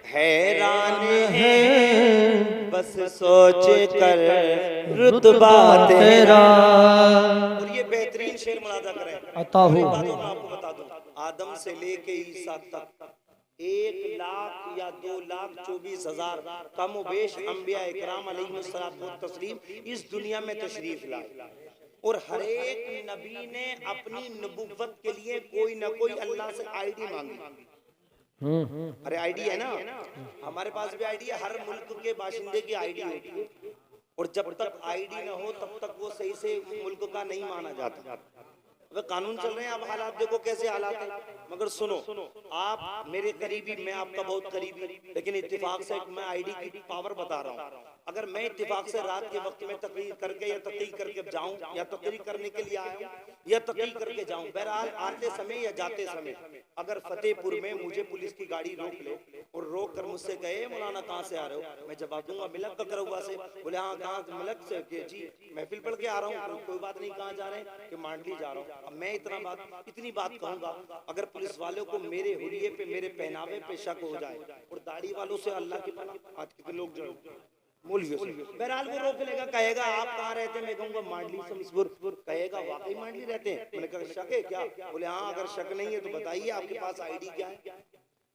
हैरान है बस सोच कर रुतबा तेरा। और ये बेहतरीन शेर मुलाजा करें। अता हो। मैं आपको बता दूं, आदम से लेके ईसा तक 1,02,24,000 कमोबेश अंबिया इकराम अलैहिस्सलातु तस्लीम इस दुनिया में तशरीफ लाए और हर एक नबी ने अपनी नबुव्वत के लिए कोई ना कोई अल्लाह से आईडी मांगी। अरे आईडी है ना, हमारे पास भी आईडी है, हर मुल्क के बाशिंदे की आईडी होती है और जब तक आईडी ना हो तब तक वो सही से मुल्क का नहीं माना जाता। अब कानून चल रहे हैं, अब हालात देखो कैसे हालात हैं। मगर सुनो, आप मेरे करीबी, मैं आपका बहुत करीबी, लेकिन इत्तेफाक से मैं आईडी की पावर बता रहा हूँ। अगर मैं इत्तेफाक से रात के वक्त में तकरीर करके या तकरीर करके जाऊं या तकरीर करने के लिए आया हूं या तकरीर करके जाऊं, बहरहाल आते समय या जाते समय अगर फतेहपुर में मुझे पुलिस की गाड़ी रोक ले और रोक कर मुझसे कहे मौलाना कहाँ से आ रहे हो, मैं जवाब दूंगा मिलक ककरौआ से। बोले हाँ कहाँ से? मिलक से। जी महफिल पढ़ के आ रहा हूँ। कोई बात नहीं, कहाँ जा रहे हैं? कि मांडली जा रहा हूँ। अब मैं इतनी बात कहूंगा, अगर पुलिस वालों को मेरे हुलिये पे, मेरे पहनावे पे शक हो जाए, और दाढ़ी वालों से अल्लाह की पनाह, आज के लोग जो बहरहाल वो रोक लेगा, कहेगा आप कहाँ रहते हैं? मैं कहूंगा मांडली शमसपुर। कहेगा वाकई मांडली रहते हैं? मैंने कहा शक है क्या? बोले हाँ अगर शक नहीं है तो बताइए आपके पास आईडी क्या है?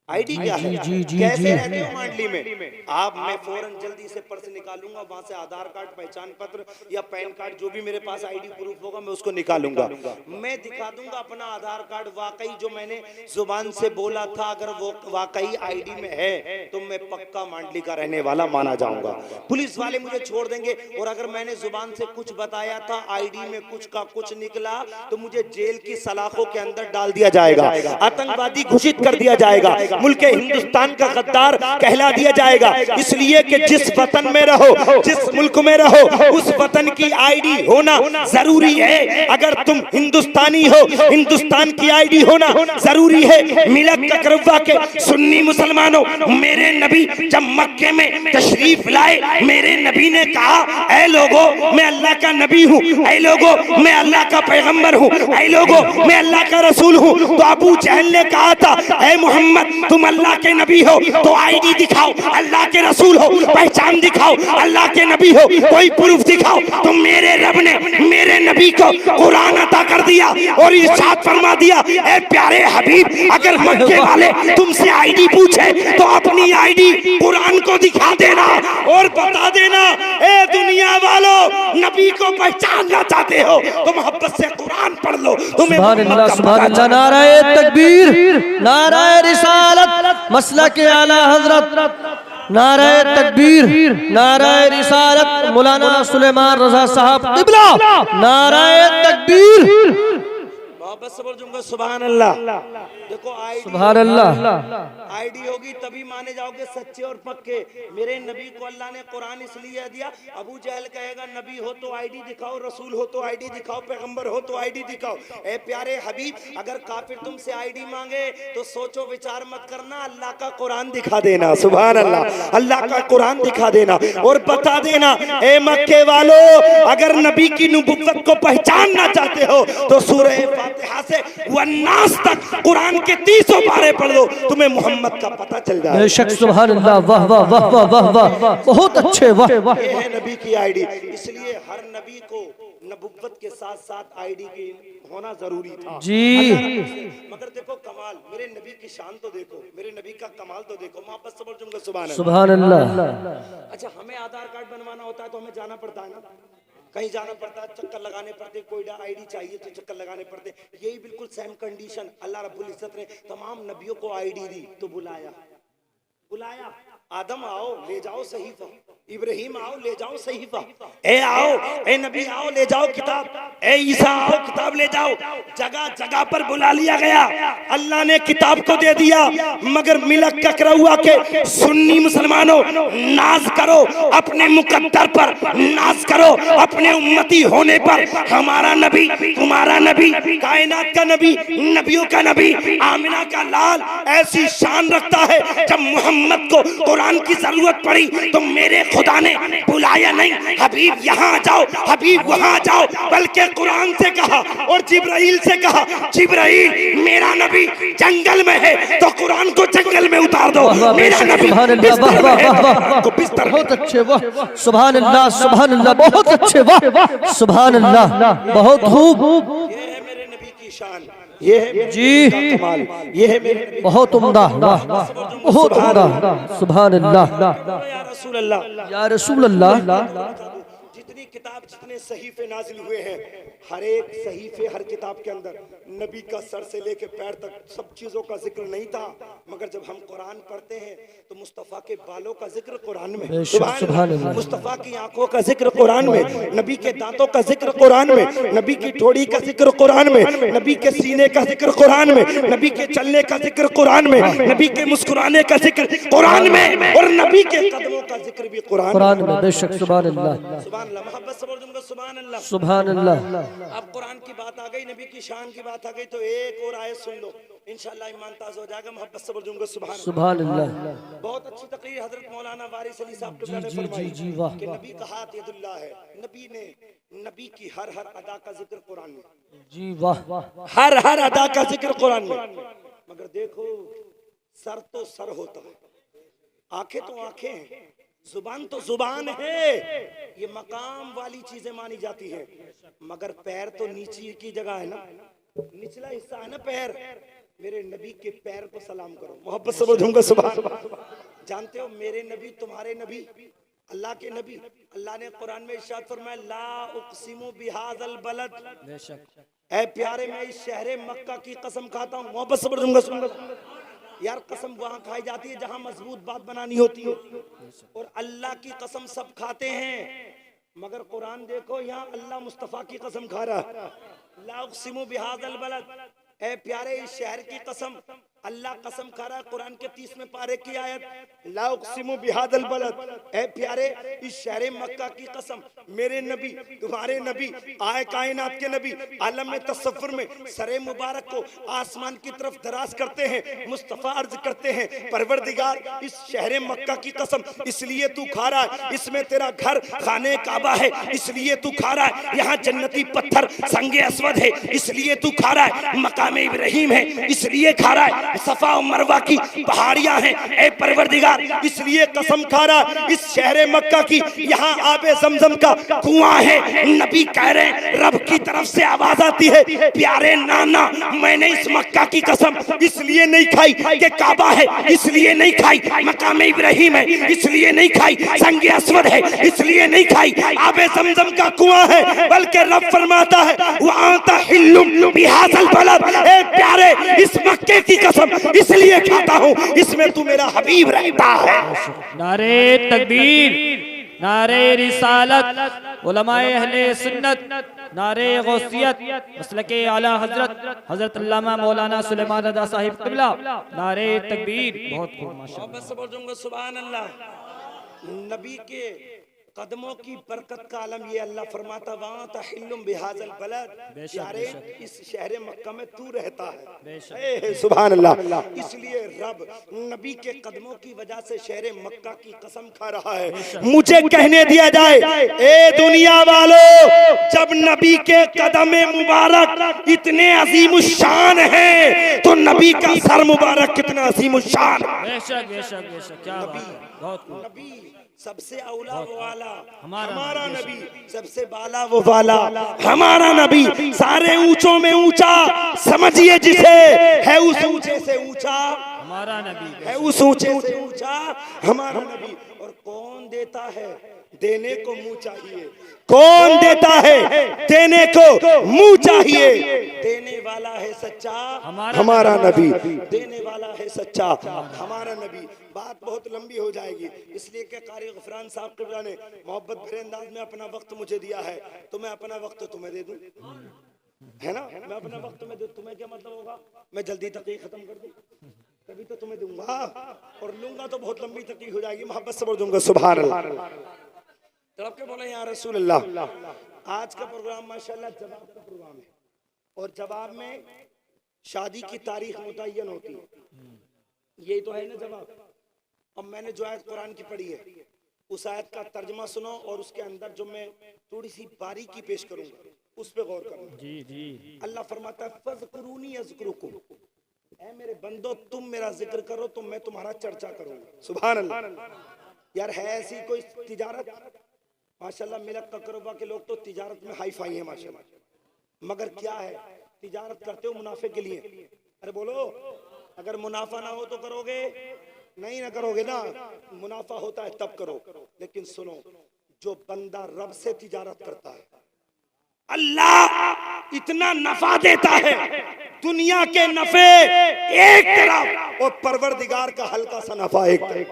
आईडी क्या है? कैसे रहते हो मांडली में? आप, मैं फौरन जल्दी से पर्स निकालूंगा, वहां से आधार कार्ड, पहचान पत्र या पैन कार्ड, जो भी मेरे पास आईडी प्रूफ होगा मैं उसको निकालूंगा। मैं दिखा दूंगा अपना आधार कार्ड, वाकई जो मैंने जुबान से बोला था अगर वो वाकई आईडी में है तो मैं पक्का मांडली का रहने वाला माना जाऊंगा। पुलिस वाले मुझे छोड़ देंगे। और अगर मैंने जुबान से कुछ बताया था, आईडी में कुछ का कुछ निकला, तो मुझे जेल की सलाखों के अंदर डाल दिया जाएगा, आतंकवादी घोषित कर दिया जाएगा, मुल्क हिंदुस्तान का गद्दार कहला दिया जाएगा। इसलिए कि जिस वतन में रहो, जिस मुल्क में रहो, उस वतन की आईडी होना जरूरी है। अगर तुम हिंदुस्तानी हो, हिंदुस्तान की आईडी होना जरूरी है। मिलक ककरौआ के सुन्नी मुसलमानों, मेरे नबी जब मक्के में तशरीफ लाए, मेरे नबी ने कहा ऐ लोगो मैं अल्लाह का नबी हूँ, ऐ लोगो मैं अल्लाह का पैगंबर हूँ, ऐ लोगो मैं अल्लाह का रसूल हूँ। तो अबू जहल ने कहा था ऐ मोहम्मद तुम अल्लाह के नबी हो तो आईडी दिखाओ, अल्लाह के रसूल हो पहचान दिखाओ, अल्लाह के नबी हो कोई प्रूफ दिखाओ। तो मेरे रब ने मेरे नबी को कुरान अता कर दिया और इरशाद फरमा दिया ऐ प्यारे हबीब अगर मक्के वाले तुमसे आईडी पूछे तो अपनी आईडी कुरान को दिखा देना और बता देना ए दुनिया वालों नबी को पहचानना चाहते हो तो मोहब्बत से कुरान पढ़ लो। तुम्हें सुभान अल्लाह, नाराए तकबीर, नाराए रिसालत, मसला के आला हजरत, नाराए तकबीर, नाराए रिसालत, मौलाना सुलेमान रजा साहब क़िबला, नाराए तकबीर। मोहब्बत से बोल दूंगा सुभान अल्लाह। देखो सुभान अल्लाह, आईडी होगी तभी माने जाओगे सच्चे और पक्के। मेरे नबी को अल्लाह ने कुरान इसलिए दिया, अबू जहल कहेगा नबी हो तो आईडी दिखाओ, रसूल हो तो आईडी दिखाओ, पैगंबर हो तो आईडी दिखाओ। ए प्यारे हबीब अगर काफिर तुमसे आईडी मांगे तो सोचो विचार मत करना, अल्लाह का कुरान दिखा देना। सुभान अल्लाह, अल्लाह का कुरान दिखा देना और बता देना ए मक्के वालों अगर नबी की नबुव्वत को पहचानना चाहते हो तो सूरह फातिहा से वन्नास तक कुरान के 30 पारे पढ़ लो, तुम्हें मोहम्मद का पता चल जाएगा। बेशक सुभान अल्लाह, वाह वाह वाह वाह वाह वाह, बहुत अच्छे, वाह। ये है नबी की आईडी। इसलिए हर नबी को नबुव्वत के साथ साथ आईडी की होना जरूरी था जी। मगर देखो कमाल, मेरे नबी की शान तो देखो, मेरे नबी का कमाल तो देखो। मोहब्बत से बोल दूंगा सुभान अल्लाह। अच्छा हमें आधार कार्ड बनवाना होता है तो हमें जाना पड़ता है ना, कहीं जाना पड़ता है, चक्कर लगाने पड़ते, कोई आईडी चाहिए तो चक्कर लगाने पड़ते। यही बिल्कुल सेम कंडीशन अल्लाह रब्बुल इज्जत ने तमाम नबियों को आईडी दी तो बुलाया आदम आओ ले जाओ सहीफा, इब्राहिम आओ ले जाओ सहीफा, ए आओ ए नबी आओ ले जाओ किताब, ए ईसा आओ किताब ले जाओ। जगह जगह पर बुला लिया गया, अल्लाह ने किताब को दे दिया। मगर मिलक ककरौआ के सुन्नी मुसलमानों नाज करो अपने मुकद्दर पर, नाज करो अपने उम्मती होने पर। हमारा नबी तुम्हारा नबी, कायनात का नबी, नबियों का नबी, आमिना का लाल ऐसी शान रखता है जब मोहम्मद को कुरान की जरूरत पड़ी तो मेरे खुदा ने बुलाया नहीं हबीब यहाँ जाओ हबीब वहाँ जाओ, बल्कि कुरान से कहा और जिब्राइल से कहा, जिब्राइल मेरा नबी जंगल में है तो कुरान को जंगल में उतार दो, मेरा नबी बिस्तर में है तो बिस्तर। बहुत अच्छे, वाह सुभान अल्लाह सुभान अल्लाह, बहुत अच्छे, वाह सुभान अल्लाह, बहुत खूब। ये है मेरे नबी की शान, ये है जी कमाल, ये है मेरे बहुत उम्दा, वाह बहुत उम्दा, सुभान अल्लाह या रसूल अल्लाह। या रसूल अल्लाह। जितनी किताब जितने सहीफे नाजिल हुए हैं, हर एक सहीफे हर किताब के अंदर नबी का सर से लेके पैर तक सब चीजों का जिक्र नहीं था, मगर जब हम कुरान पढ़ते हैं तो मुस्तफ़ा के बालों का जिक्र कुरान में, सुभान अल्लाह, मुस्तफ़ा की आंखों का जिक्र कुरान में, नबी के दांतों का जिक्र कुरान में, नबी की ठोड़ी का जिक्र कुरान में, नबी के सीने का जिक्र कुरान में, नबी के चलने का जिक्र कुरान में, नबी के मुस्कुराने का जिक्र कुरान में, और नबी के कदमों का जिक्र भी कुरान में। बेशक सुभान अल्लाह सुभान अल्लाह, मोहब्बत से बोल दूंगा सुभान अल्लाह। सुभान अल्लाह। अब कुरान की बात आ गई, नबी की शान की बात आ गई, तो एक और आयत सुन लो, इंशाअल्लाह ईमान ताज़ा हो जाएगा। मोहब्बत से बोल दूंगा सुभान अल्लाह। बहुत अच्छी तकरीर हजरत मौलाना वारिस अली साहब ने फरमाई कि नबी का हाथ यदुल्लाह है, नबी ने नबी की हर हर अदा का जिक्र कुरान में, जी वाह, हर हर अदा का जिक्र कुरान में। मगर देखो सर तो सर होता है, आंखें तो आंखें हैं, जुबान तो जुबान है, ये मकाम वाली चीजें मानी जाती हैं, मगर पैर तो नीचे की जगह है ना, निचला हिस्सा है ना पैर। मेरे नबी के पैर को सलाम करो, मोहब्बत से बोलूंगा सुभान। जानते हो मेरे नबी तुम्हारे नबी अल्लाह के नबी, अल्लाह ने कुरान में इरशाद फरमाया ला उक़सिमु बिहाज़ल बलद, ऐ प्यारे मैं इस शहर मक्का की कसम खाता हूँ, मोहब्बत से बोलूंगा। यार कसम वहां खाई जाती है जहां मजबूत बात बनानी होती है, और अल्लाह की कसम सब खाते हैं, मगर कुरान देखो यहाँ अल्लाह मुस्तफ़ा की कसम खा रहा है, ला उक़सिमु बिहाज़ल बलद, ऐ प्यारे इस शहर की कसम, अल्लाह कसम खा रहा है। कुरान के 30वें पारे की आयत, ला उक़सिमु बिहाज़ल बलद, ऐ प्यारे इस शहर मक्का की कसम, मेरे नबी तुम्हारे नबी आए कायनात के नबी आलम में तसव्वुर में सरे मुबारक को आसमान की तरफ दराज करते हैं, मुस्तफ़ा अर्ज करते हैं परवरदिगार इस शहर मक्का की कसम इसलिए तू खा रहा है, इसमें तेरा घर खाने काबा है इसलिए तू खा रहा है, यहाँ जन्नती पत्थर संगे अस्वद है इसलिए तू खा रहा है, मकाम इब्राहिम है इसलिए खा रहा है, सफा और मरवा की पहाड़ियां हैं, ए परवरदिगार इसलिए कसम खा रहा है, इस शहर मक्का की यहाँ आबे ज़मज़म का कुआं है। नबी कह रहे हैं रब की तरफ से आवाज आती है, प्यारे नाना मैंने इस मक्का की कसम इसलिए नहीं खाई कि काबा है इसलिए नहीं खाई, मकाम इब्राहिम है इसलिए नहीं खाई, संगे अस्वद है इसलिए नहीं खाई, आबे ज़मज़म का कुआं है, बल्कि रब फरमाता है वअंता हिल्लुम बिहाज़ल बलद, ए प्यारे इस मक्के की कसम इसलिए खाता हूँ इसमें तू मेरा हबीब रहता है। नारे तकबीर, नारे रिसालत, उलमाए अहले सुन्नत, नारे गौसियत, मसलके आला हजरत हजरत अल्लामा मौलाना सुलेमान रज़ा साहिब क़िबला, नारे तकबीर। बहुत खूब माशाअल्लाह, सुभान अल्लाह। नबी के कदमों की बरकत का आलम ये अल्लाह फरमाता वहाँ तहिल्लुम बिहाज़ल बलद, प्यारे इस शहर मक्का में तू रहता है, सुभान अल्लाह। इसलिए रब नबी के कदमों की वजह से शहर मक्का की कसम खा रहा है। मुझे कहने दिया जाए ए दुनिया वालों, जब नबी के कदम मुबारक इतने अजीमुशान हैं तो नबी का सर मुबारक कितना अजीमुशान। बेशक बेशक बेशक, क्या बात है, बहुत खूब। नबी सबसे औला वो वाला हमारा नबी, सबसे बाला वो वाला हमारा नबी, सारे ऊंचों में ऊंचा समझिए जिसे, है उस ऊंचे से ऊंचा हमारा नबी, है उस ऊंचे से ऊंचा हमारा नबी। और कौन देता है, देने को मुंह चाहिए, कौन देता है, देने को मुंह चाहिए, देने वाला है सच्चा हमारा नबी, देने वाला है सच्चा हमारा नबी। बात बहुत लंबी हो जाएगी, इसलिए कि कारी गफरान साहब क़िबला ने मोहब्बत भरे अंदाज में अपना वक्त मुझे दिया है, तो मैं अपना वक्त तुम्हें दे दूं, है ना, मैं अपना वक्त तुम्हें दूं, तुम्हें क्या मतलब होगा मैं जल्दी तकरीर खत्म कर दूं, तभी तो तुम्हें दूंगा, और लूंगा तो बहुत लंबी तकरीर हो जाएगी। मोहब्बत से बोल दूंगा सुभान अल्लाह, तड़प के बोले या रसूल अल्लाह। आज का प्रोग्राम माशाल्लाह जवाब का प्रोग्राम है, और जवाब में शादी की तारीख मुतय्यन होती है, यही तो है ना जवाब। अब मैंने जो आयत कुरान की पढ़ी है उस आयत का तर्जमा सुनो और उसके अंदर जो मैं थोड़ी सी बारीकी पेश करूंगा उस पे गौर करना। जी जी। अल्लाह फरमाता है फज़कुरूनी अज़कुरुकुम, ऐ मेरे बंदो तुम मेरा जिक्र करो तो मैं तुम्हारा चर्चा करूंगा। सुभान अल्लाह। यार है ऐसी कोई तिजारत? माशाल्लाह मिलक ककरबा के लोग तो तिजारत में हाई फाई है माशाल्लाह, मगर क्या है तिजारत करते हो मुनाफे के लिए। अरे बोलो, अगर मुनाफा ना हो तो करोगे नहीं, ना करोगे ना, मुनाफा होता है तब करो। लेकिन सुनो, जो बंदा रब से तिजारत करता है अल्लाह इतना नफा देता है, दुनिया के नफे एक तरफ और परवरदिगार का हल्का सा नफा एक तरफ।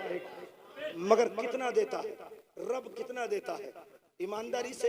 मगर कितना देता है रब, कितना देता है? ईमानदारी से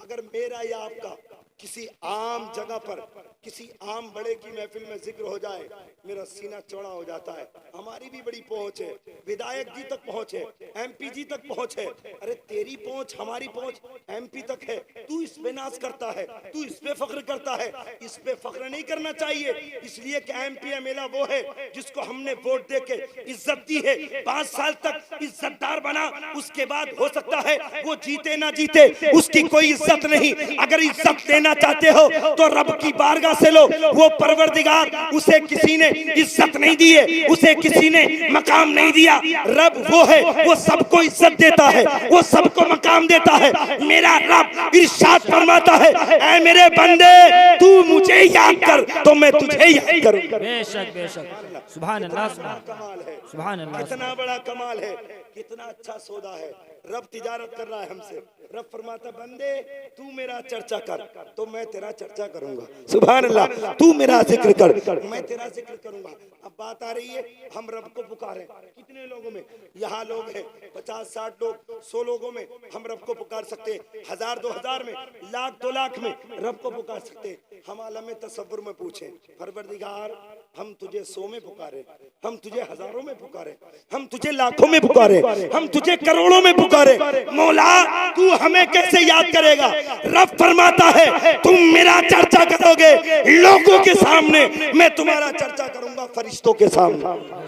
अगर मेरा या आपका किसी आम जगह पर किसी आम बड़े की महफिल में जिक्र हो जाए, मेरा सीना चौड़ा हो जाता है। हमारी भी बड़ी पहुंच है, विधायक जी तक पहुंच है, एमपी जी तक पहुंच है। अरे तेरी पहुंच, हमारी पहुंच एमपी तक है, तू इस पे नाज करता है, तू इस पे फख्र करता है। इस पे फख्र नहीं करना चाहिए, इसलिए कि एमपी एमएलए वो है जिसको हमने वोट दे के इज्जत दी है, 5 साल तक इज्जतदार बना, उसके बाद हो सकता है वो जीते ना जीते, उसकी कोई इज्जत नहीं। अगर इज्जत लेना चाहते हो तो रब की बारगाह से लो। वो परवरदिगार, उसे किसी ने इज्जत नहीं दी है, उसे किसी ने मकाम नहीं दिया। रब वो है, वो सबको इज्जत देता है, वो सबको मकाम देता है। मेरा रब इरशाद फरमाता है, ऐ मेरे बंदे तू मुझे याद कर तो मैं तुझे याद करूंगा। बेशक बेशक। सुभान अल्लाह, सुभान अल्लाह। कितना बड़ा कमाल है, कितना अच्छा सौदा है। रब तिजारत कर रहा है हमसे। रब फरमाता बंदे तू मेरा चर्चा कर तो मैं तेरा चर्चा करूंगा। सुभान अल्लाह। तू मेरा जिक्र कर मैं तेरा जिक्र करूंगा। अब बात आ रही है, हम रब को पुकारें। कितने लोगों में यहाँ लोग हैं, 50-60 लोग, 100 लोगों में हम रब को पुकार सकते हैं। 1000-2000 में, 1,00,000-2,00,000 में रब को पुकार सकते हैं। हम आलम तसव्वुर में पूछें, परवरदिगार हम तुझे 100 में पुकारे, हम तुझे हजारों में पुकारे, हम तुझे लाखों में पुकारे, हम तुझे करोड़ों में पुकारे, मौला तू हमें कैसे याद करेगा? रब फरमाता है तुम मेरा चर्चा करोगे लोगों के सामने, मैं तुम्हारा चर्चा करूंगा फरिश्तों के सामने।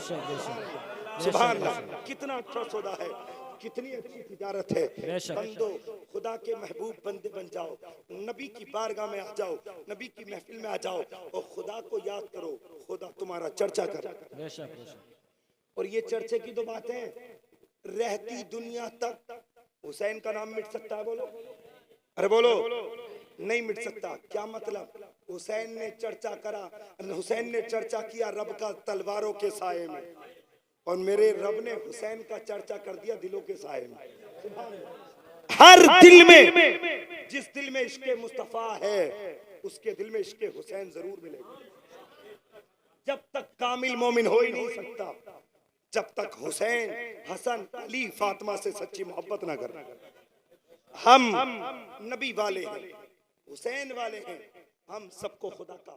सुभान अल्लाह। कितना अच्छा सौदा है, कितनी अच्छी तिजारत है। बंदो खुदा के महबूब बंदे बन जाओ, नबी की बारगाह में आ जाओ, नबी की महफिल में आ जाओ और खुदा को याद करो, खुदा तुम्हारा चर्चा कर। और ये चर्चे की तो बातें रहती दुनिया तक हुसैन का नाम मिट सकता है? बोलो, अरे बोलो, नहीं मिट सकता। क्या मतलब? हुसैन ने चर्चा करा, हुसैन ने चर्चा किया रब का तलवारों के साए में, और मेरे रब ने हुसैन का चर्चा कर दिया दिलों के साए में। हर दिल में, जिस दिल में इश्क़े मुस्तफा है उसके दिल में इश्क़े हुसैन जरूर मिलेगा। जब तक कामिल मोमिन हो ही नहीं सकता जब तक हुसैन, हसन, अली, फातिमा से सच्ची मोहब्बत ना कर। हम नबी वाले हैं, हुसैन वाले हैं, हम सबको खुदा का